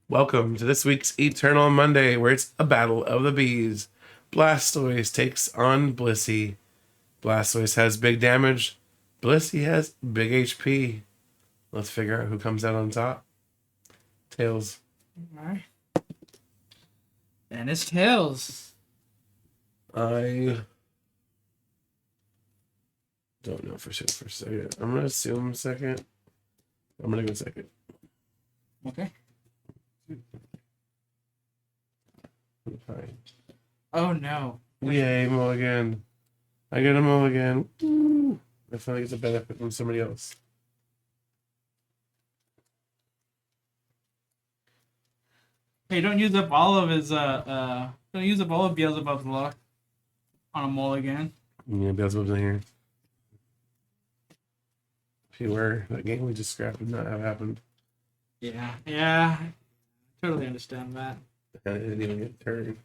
Welcome to this week's Eternal Monday, where it's a battle of the bees. Blastoise takes on Blissey. Blastoise has big damage. Blissey has big HP. Let's figure out who comes out on top. Tails. Alright. And it's Tails. I don't know for sure for a second. I'm gonna assume second. I'm gonna go second. Okay. Fine. Oh no. Yay, mulligan. I get a mulligan. Woo. I feel like it's a benefit from somebody else. Hey, don't use up all of his don't use up all of Beelzebub's luck on a mulligan. Yeah, Beelzebub's in here. If he were, that game we just scrapped would not have happened. Yeah. Totally understand that. And it didn't even get a turn.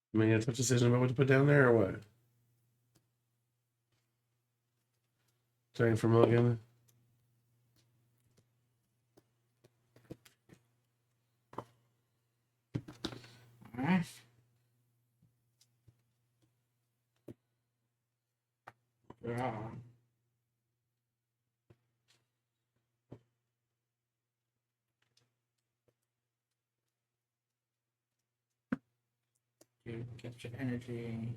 I mean, you have a tough decision about what to put down there or what? Starting for mulligan. Alright. Yeah. You get your energy.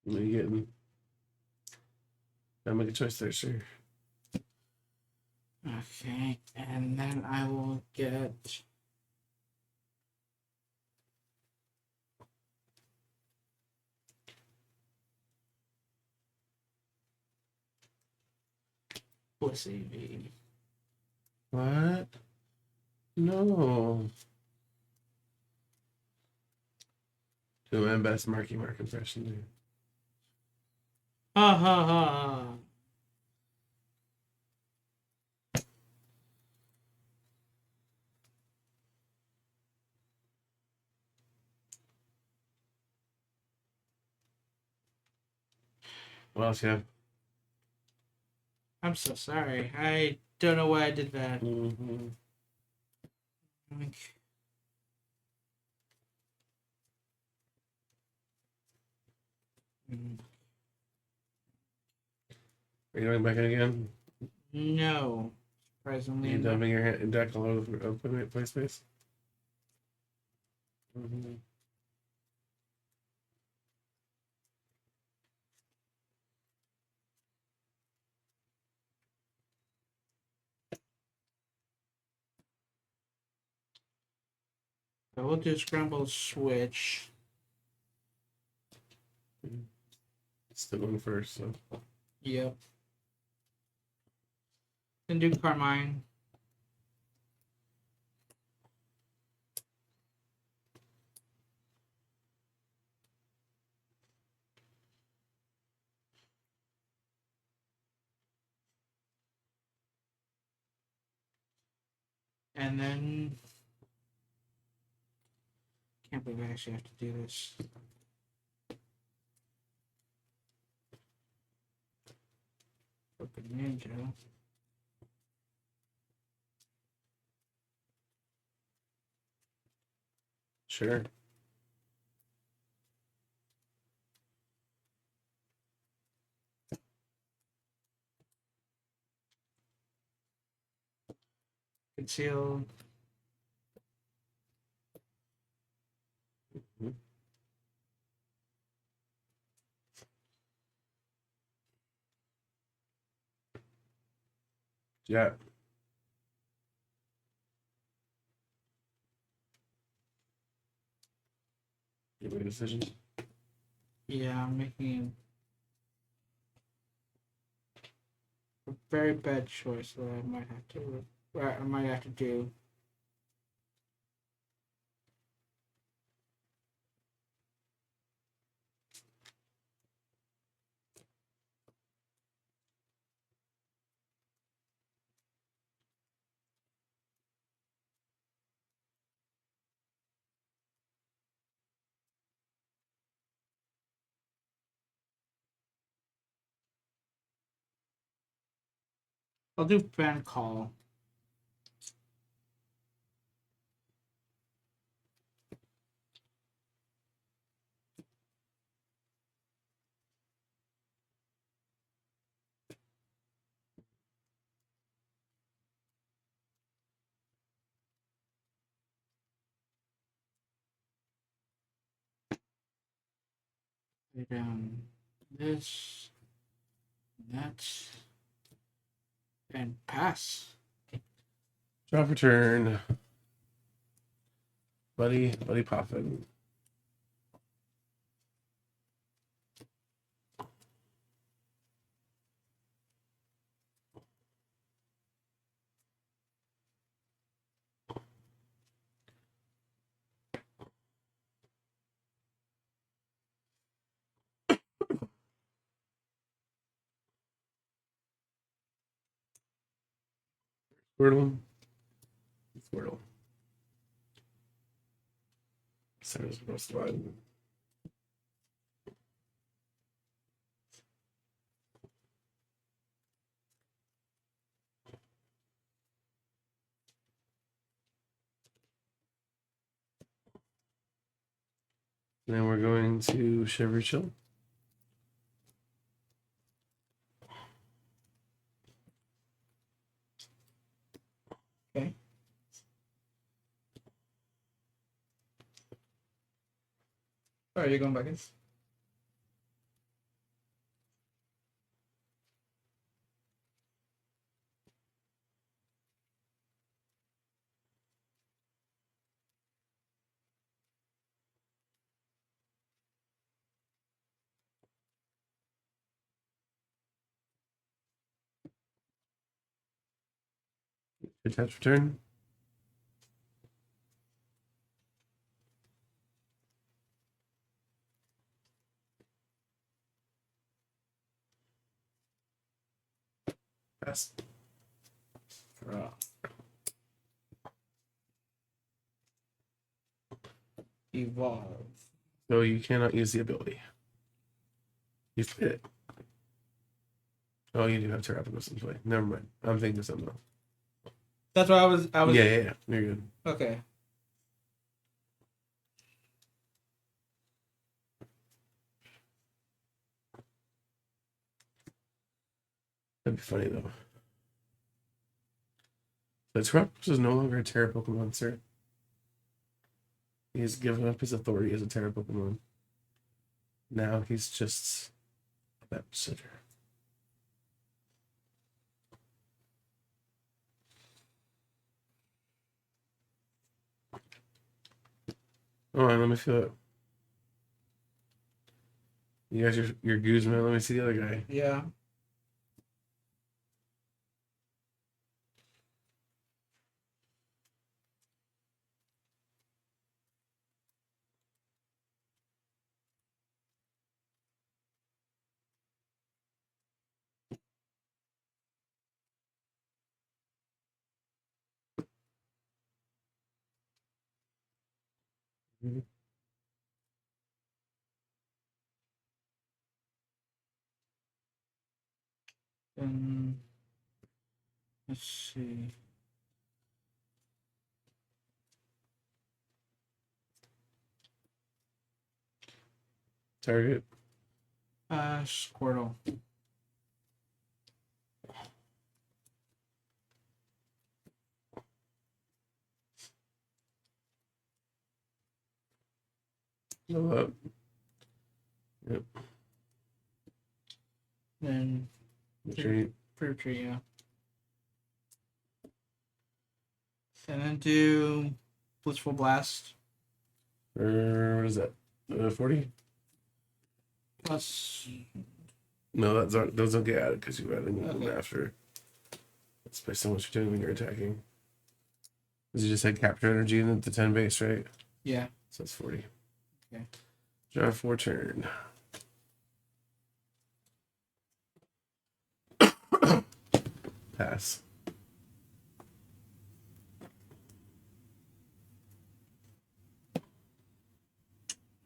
What are you getting? Gotta make a choice there, sure. Okay, and then I will get Blissey V. What? No. Do my best Marky Mark impression, dude. Ha ha ha. What else you have? I'm so sorry. I don't know why I did that. Mm-hmm. Are you going back in again? No. Are Surprisingly you enough. dumping your deck all over the play space? Mm-hmm. I will do scramble switch. Still going first, so. Yep. Then do Carmine. And then can't believe I actually have to do this. Fucking ninja. Sure. Conceal. Mm-hmm. Yeah. You make a decision. Yeah, I'm making a very bad choice that I might have to. I might have to do. I'll do fan call. Lay down this, that, and pass. Drop return. Buddy Poffin. Squirtle. Squirtle. Center's most slide. Then we're going to Shiver Chill. Okay. All right, you going back in? Attach return. Pass. Draw. Evolve. So you cannot use the ability. You fit it. Oh, you do have Terrapagos in play. Never mind. I'm thinking of something else. That's what I was. Yeah. You're good. Okay. That'd be funny though. The Terrapagos is no longer a Terra Pokemon, sir. He's given up his authority as a Terra Pokemon. Now he's just that sitter. Hold on, let me feel it. You guys, your Guzman. Let me see the other guy. Yeah. Mhm. Then let's see. Target. Squirtle. Level up. Yep. Then Retreat. fruit tree. Yeah. And then do Blissful Blast. What is that? 40? Plus. No, those don't get added because you add them Okay. after. That's based on what you're doing when you're attacking. Because you just had capture energy and the 10 base, right? Yeah. So that's 40. Okay. Draw 4 turn. Pass.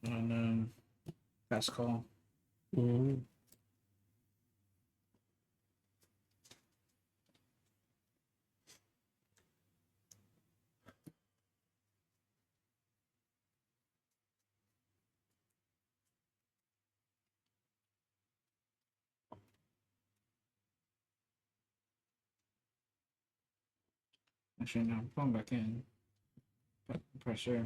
And then pass call. Mm. Actually, no, I'm going back in. Pressure.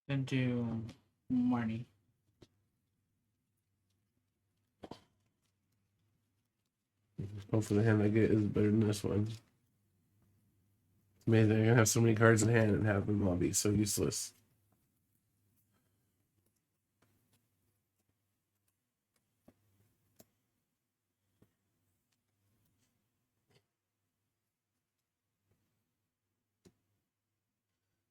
Then do Marnie. Hopefully the hand I get is better than this one. It's amazing. I'm gonna have so many cards in hand and have them all be so useless.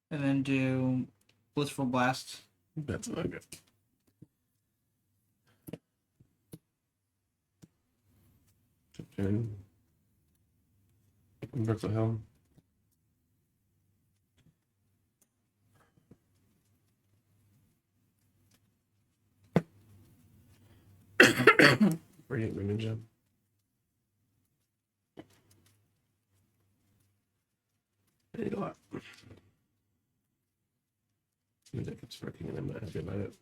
And then do Blissful Blast. That's not good. Turn. Brooklyn Hill. Radiant Greninja. I need a lot. That keeps working and I'm not happy about it.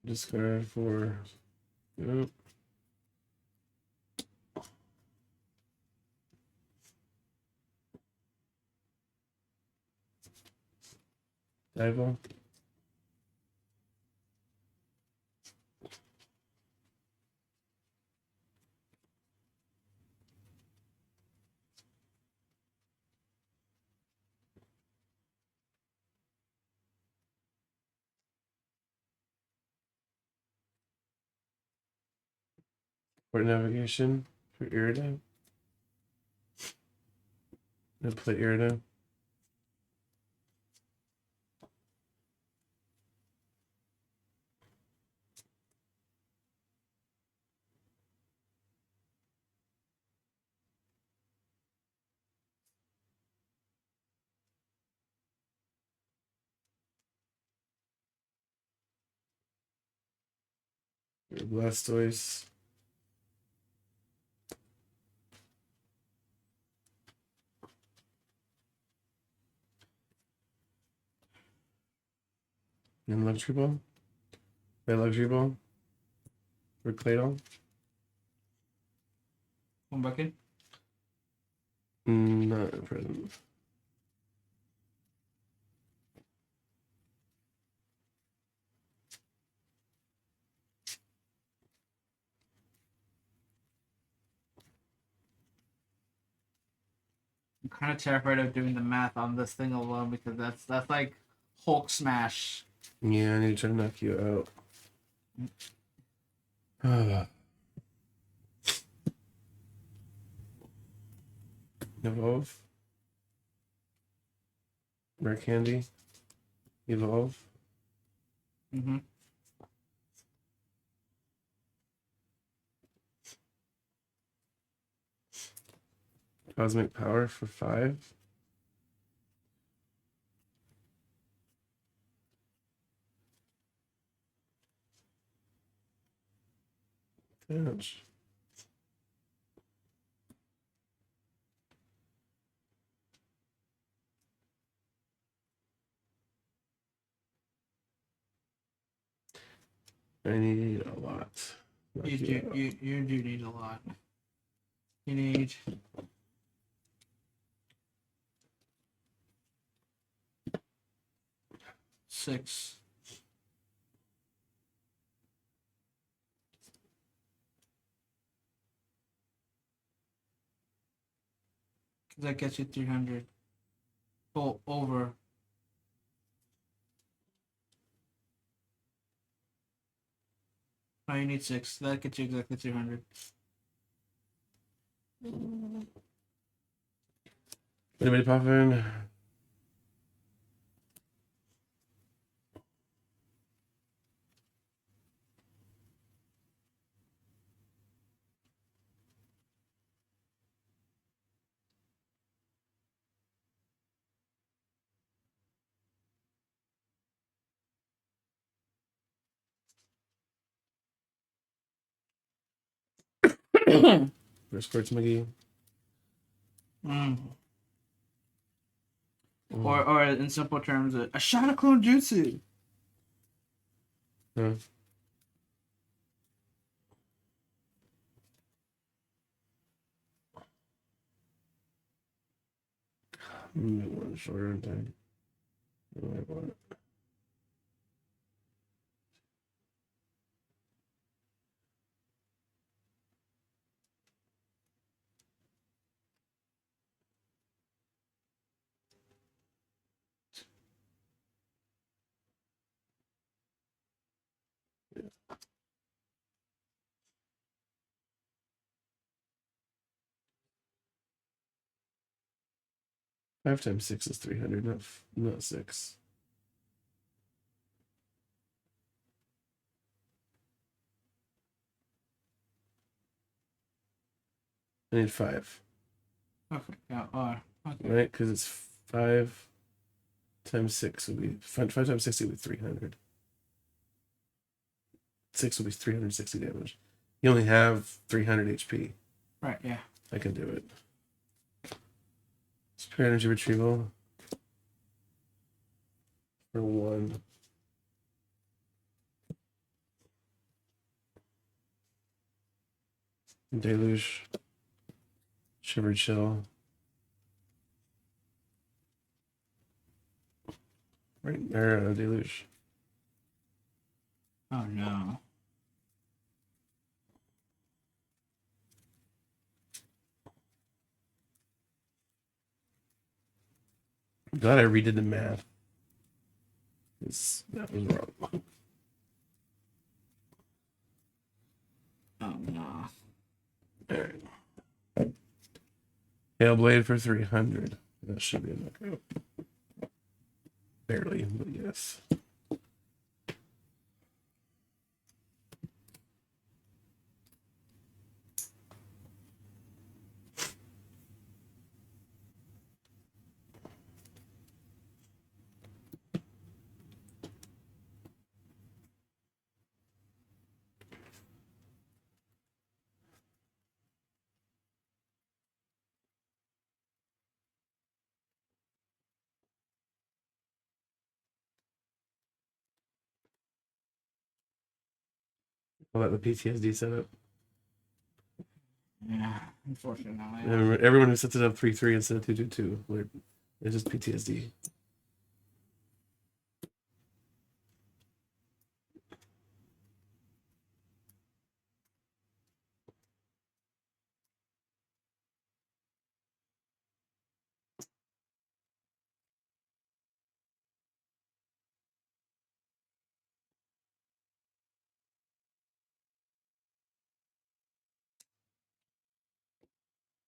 Discard for. Yep. Dival. Port navigation for Irida. And play Irida. Blastoise. And Luxury Ball. Play Luxury Ball. For Claydol. One back in. Not at present. I'm kind of terrified of doing the math on this thing alone because that's like Hulk smash. Yeah, I need to try to knock you out. Evolve. Rare Candy. Evolve. Mm-hmm. Cosmic Power for 5. Damage. I need a lot. You do need a lot. You need 6. Cause that gets you 300. Oh, over. No, you need 6. That gets you exactly 300. Anybody pop in? First Quartz McGee. Or in simple terms, a shot of clone jutsu. Huh. One shorter thing. I want it. Yeah. 5 times 6 is 300, not 6. I need 5. Okay, yeah, okay. Right? Because it's 5 times 6 would be 5 times 60 would be 300. 6 would be 360 damage. You only have 300 HP. Right, yeah. I can do it. Spirit Energy Retrieval for 1. Deluge. Shiver Chill. Right there, Deluge. Oh no. I'm glad I redid the math. That was wrong. Oh no. Alright. Hailblade for 300. That should be a knockout. Barely, but yes. I'll let the PTSD set up. Yeah, unfortunately. Everyone who sets it up 3-3 instead of 2-2-2, it's just PTSD.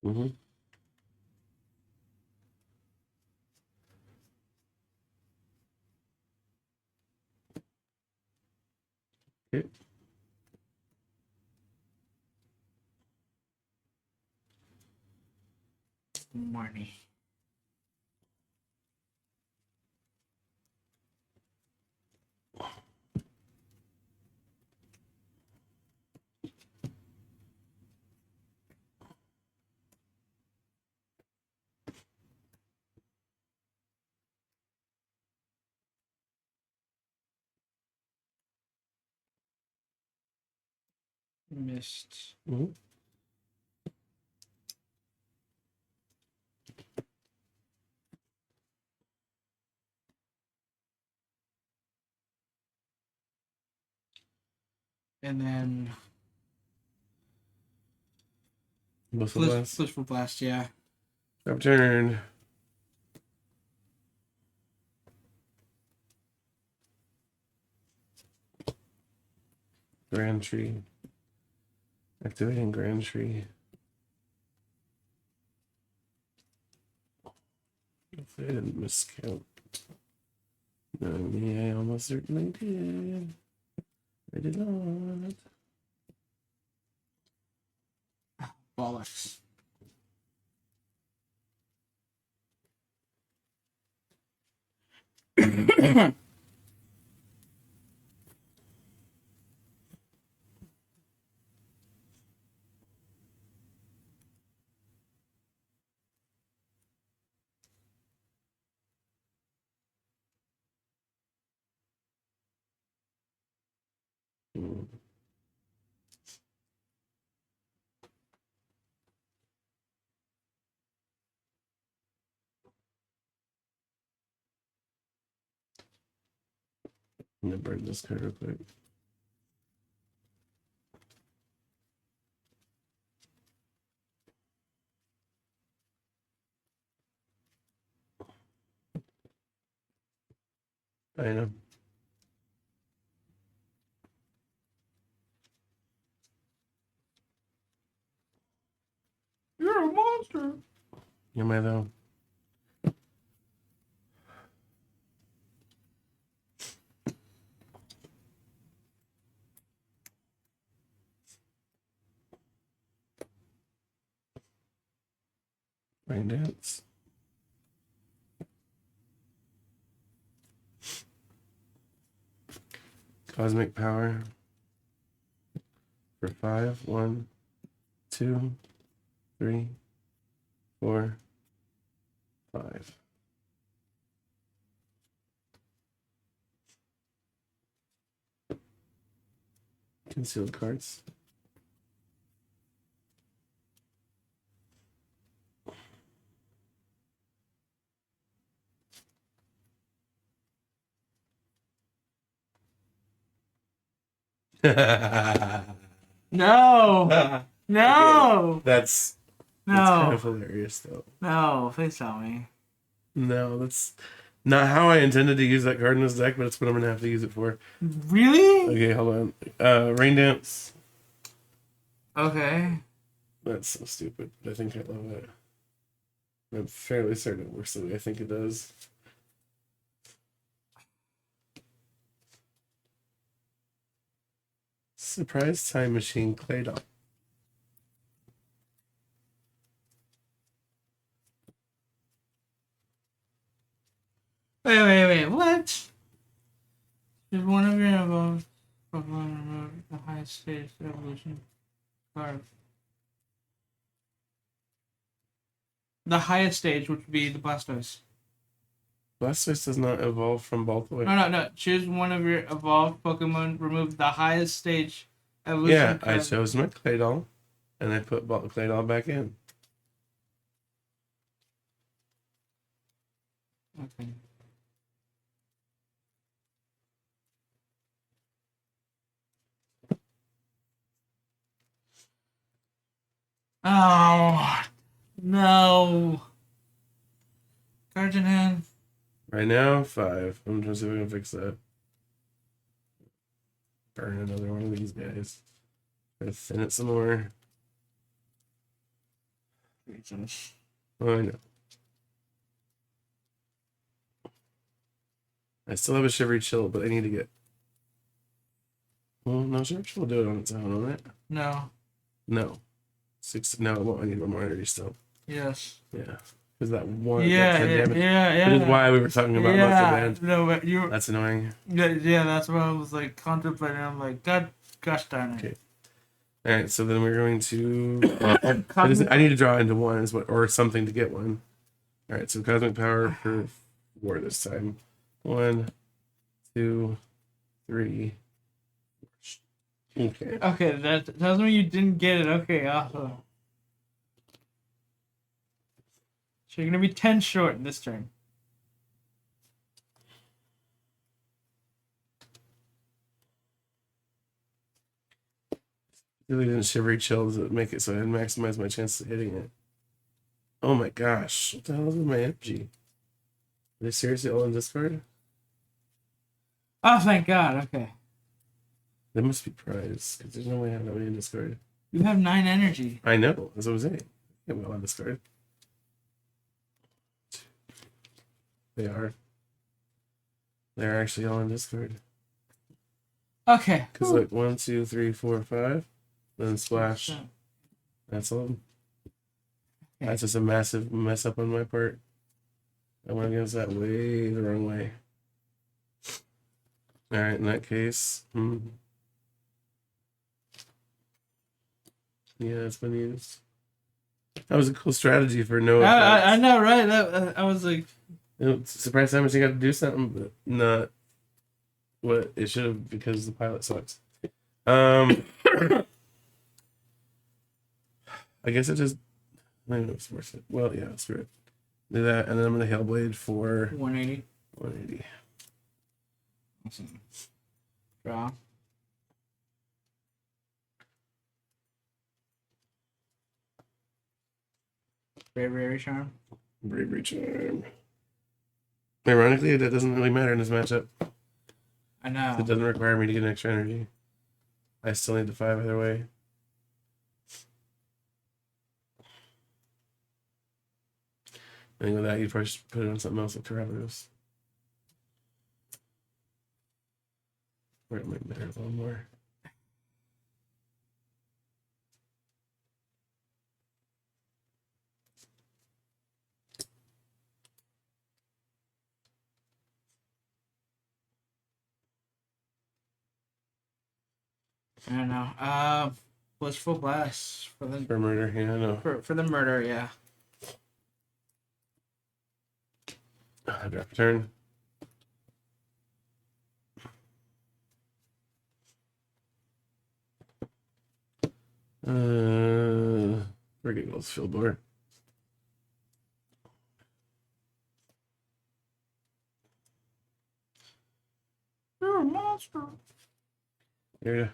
Mm-hmm. Okay. Marnie. Missed. Mm-hmm. And then Blast. Blissful Blast, yeah. Up turn. Grand Tree. Activating Grand Tree. Hopefully I didn't miscount. No, me, I almost certainly did. I did not. Bollocks. Hmm. I'm gonna burn this card real quick. I know. You're a monster. Am I though? Rain Dance. Cosmic Power. For 5. 1, 2, 3, 4, 5. Concealed cards. No. No. That's kind of hilarious though. No, please tell me. No, that's not how I intended to use that card in this deck, but it's what I'm gonna have to use it for. Really? Okay, hold on. Rain Dance. Okay. That's so stupid. I think I love it. I'm fairly certain it works the way I think it does. Surprise Time Machine Clay Doll. Wait. What? Is one of your above the highest stage evolution card? The highest stage, which would be the Blastoise. Blastoise does not evolve from Baltoy. No. Choose one of your evolved Pokemon. Remove the highest stage evolution Yeah, card. I chose my Clay Doll, and I put Clay Doll back in. Okay. Oh no. Cards in hand. Right now, 5. I'm trying to see if I can fix that. Burn another one of these guys. Try to thin it some more. Oh, I know. I still have a Shivery Chill, but I need to get... Well, no, Shivery Chill will do it on its own, won't it? No. No. 6. No, it won't. I need one more energy still. Yes. Yeah. Because that one, that Yeah, 10 yeah, damage. yeah, Which is yeah. why we were talking about muscle Yeah, band. no, but you. That's annoying. Yeah, that's what I was like contemplating. I'm like, God, gosh darn it. Okay. All right, so then we're going to. I need to draw into one, or something to get one. All right, so cosmic power for 4 this time. 1, 2, 3. Okay. Okay, that tells me you didn't get it. Okay, awesome. So you're gonna be 10 short this turn. Really didn't shivery chills that make it so I maximize my chances of hitting it. Oh my gosh, what the hell is with my energy? Are they seriously all in discard? Oh, thank God. Okay. They must be prized, because there's no way I have that many in discard. You have 9 energy. I know, that's what I'm saying. Yeah, well, on discard. They are. They're actually all in discard. Okay. Because like 1, 2, 3, 4, 5, then splash. That's all. Okay. That's just a massive mess up on my part. I went against that way the wrong way. All right, in that case, yeah, it's been used. That was a cool strategy for no effects. I know, right? I was like, Surprised how much you got to do something, but not what it should have because the pilot sucks. I guess it just. I don't know if it's worth it. Well, yeah, screw it. Do that, and then I'm gonna Hellblade for 180. 180. Awesome. Draw. Bravery charm. Bravery charm. Ironically, that doesn't really matter in this matchup. I know. It doesn't require me to get an extra energy. I still need the 5 either way. I think with that, you'd probably just put it on something else like Terravagos. Where it might matter a little more. I don't know. Blissful Blast For murder, yeah, I know. for the murder, yeah. Draft turn. Friggin' Ghost Fieldbore. You're a monster. Yeah.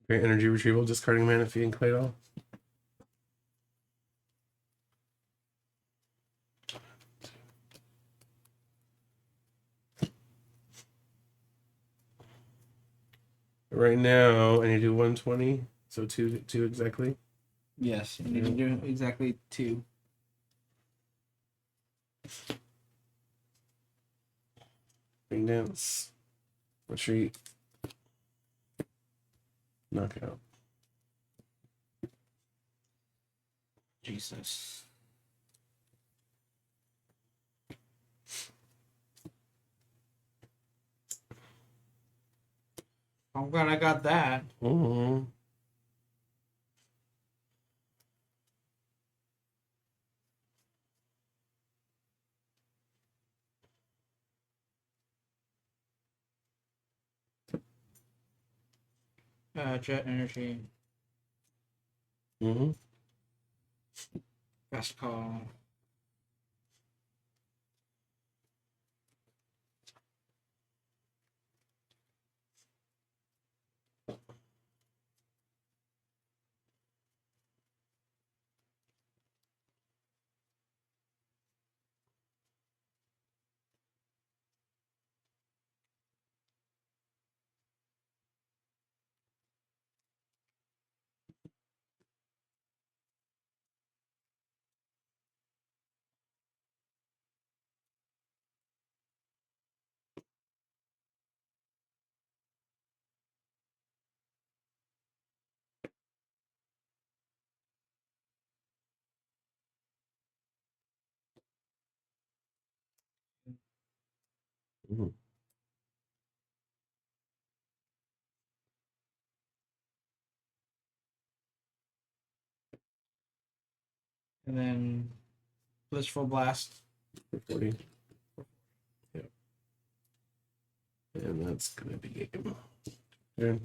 Great energy retrieval, discarding Manaphy and Claydol. Right now, I need to do 120, so two exactly. Yes, you need to do exactly 2. Ring dance. Retreat. Knockout. Jesus. I'm glad I got that. Mm-hmm. Jet energy. Mm-hmm. Best call. Mhm. And then Blissful Blast. For 40. Yep. And that's gonna be turn.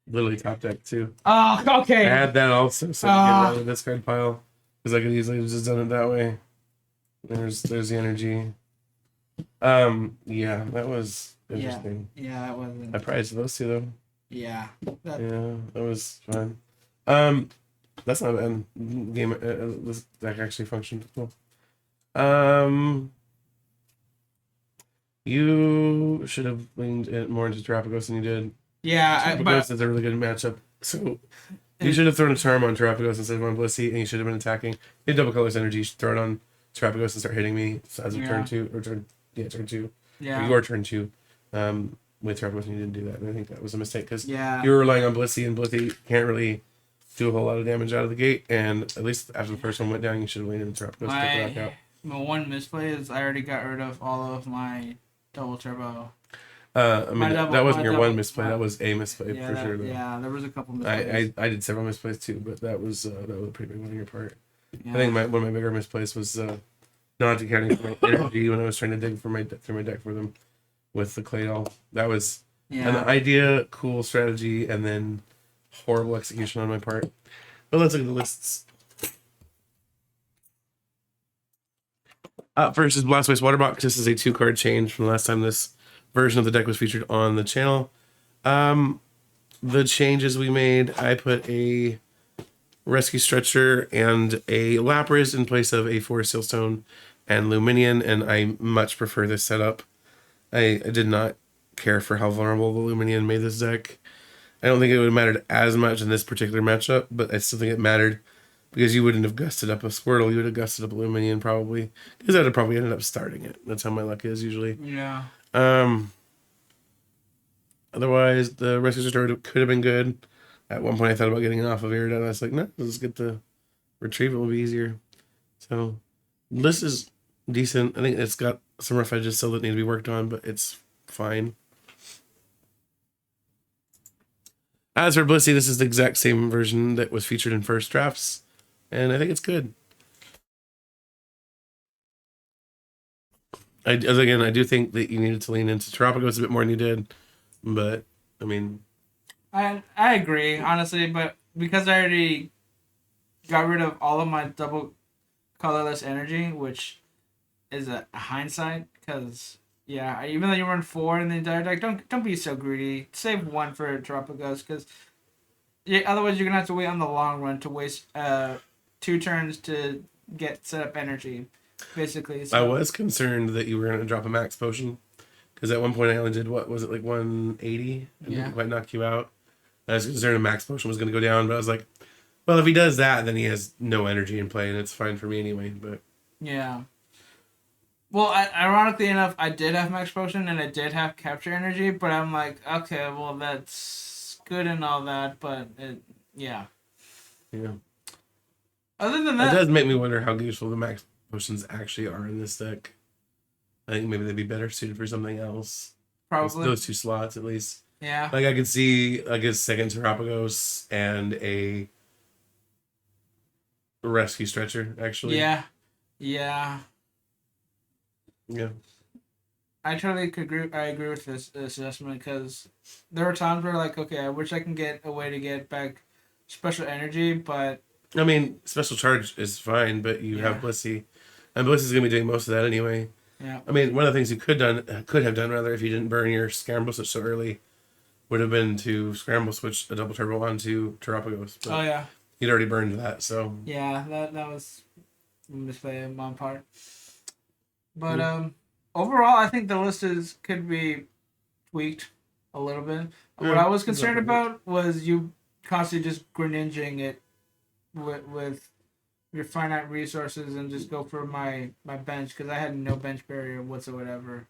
Literally top deck too. Oh, I okay. had that also, so I can get it out of the discard pile because I could easily have just done it that way. There's the energy. Yeah, that was interesting. Yeah, that wasn't. I prized those two though. Yeah. Yeah, that was fun. That's not a bad game. This deck actually functioned cool. You should have leaned it more into Terapagos than you did. Yeah, Terapagos is a really good matchup. So you should have thrown a charm on Terapagos instead of on Blissey, and you should have been attacking. You had double colors energy. You should throw it on Terapagos and start hitting me as of turn 2 or turn two. Yeah. Or your turn 2. With Terapagos, and you didn't do that. And I think that was a mistake because Yeah. you were relying on Blissey, and Blissey can't really do a whole lot of damage out of the gate. And at least after the first one went down, you should have leaned into Terapagos to take it back out. My one misplay is I already got rid of all of my double turbo. I mean, that wasn't your one misplay. That was a misplay Yeah, for sure. Though. Yeah, there was a couple misplays. I did several misplays too, but that was a pretty big one on your part. Yeah. I think one of my bigger misplays was not accounting for my energy when I was trying to dig through my deck for them with the clay doll. That was an idea, cool strategy, and then horrible execution on my part. But let's look at the lists. Up first is Blastoise Water Box. This is a 2-card change from the last time this version of the deck was featured on the channel. The changes we made, I put a Rescue Stretcher and a Lapras in place of a Forest Sealstone and Luminion, and I much prefer this setup. I did not care for how vulnerable the Luminion made this deck. I don't think it would have mattered as much in this particular matchup, but I still think it mattered because you wouldn't have gusted up a Squirtle, you would have gusted up a Luminion probably, because I'd have probably ended up starting it. That's how my luck is usually. Yeah. Otherwise, the Rescue Stretcher could have been good. At one point, I thought about getting it off of Iridon. I was like, no, let's get the retrieval, will be easier. So, this is decent. I think it's got some rough edges still that need to be worked on, but it's fine. As for Blissey, this is the exact same version that was featured in first drafts, and I think it's good. I do think that you needed to lean into Terapagos a bit more than you did, but I mean, I agree honestly, but because I already got rid of all of my double colorless energy, which is a hindsight, because even though you run 4 in the entire deck, don't be so greedy. Save 1 for Terapagos, because otherwise you're gonna have to wait on the long run to waste 2 turns to get set up energy, basically. So. I was concerned that you were gonna drop a max potion, because at one point I only did what was it, like 180? I didn't quite knock you out. I was concerned a max potion was gonna go down, but I was like, well, if he does that, then he has no energy in play, and it's fine for me anyway. But yeah. Well, ironically enough, I did have max potion and I did have capture energy, but I'm like, okay, well, that's good and all that, but yeah. Other than that, it does make me wonder how useful the max potions actually are in this deck. I think maybe they'd be better suited for something else. Probably those 2 slots at least. Yeah. Like I could see like a second Terapagos and a Rescue Stretcher actually. Yeah. I totally agree. I agree with this assessment, because there are times where like, okay, I wish I can get a way to get back special energy, but I mean, special charge is fine, but you have Blissey, and Blissey's gonna be doing most of that anyway. Yeah. I mean, one of the things you could have done rather, if you didn't burn your Scramble Switch so early, would have been to Scramble Switch a double turbo onto Terapagos. But oh yeah. You'd already burned that, so. Yeah, that was a misplay on my part. But overall, I think the list could be tweaked a little bit. What I was concerned about was you constantly just Greninjing it with your finite resources and just go for my bench, because I had no bench barrier whatsoever.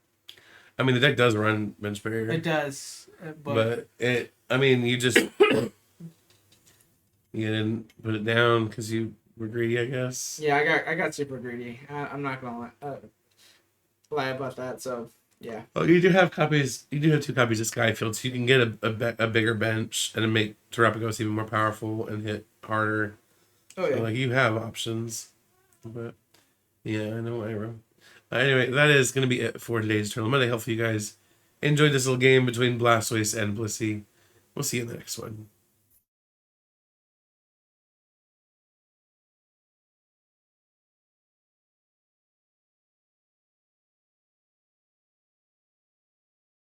I mean, the deck does run bench barrier. It does, but you just you didn't put it down because you were greedy, I guess. Yeah, I got super greedy. I'm not gonna lie about that. So Yeah. Oh, you do have copies. You do have 2 copies of Skyfield, so you can get a bigger bench and make Terapagos even more powerful and hit harder. Oh So yeah. like you have options, but yeah, I know I wrong. Anyway, that is going to be it for today's Eternal Monday. Hopefully, you guys enjoyed this little game between Blastoise and Blissey. We'll see you in the next one.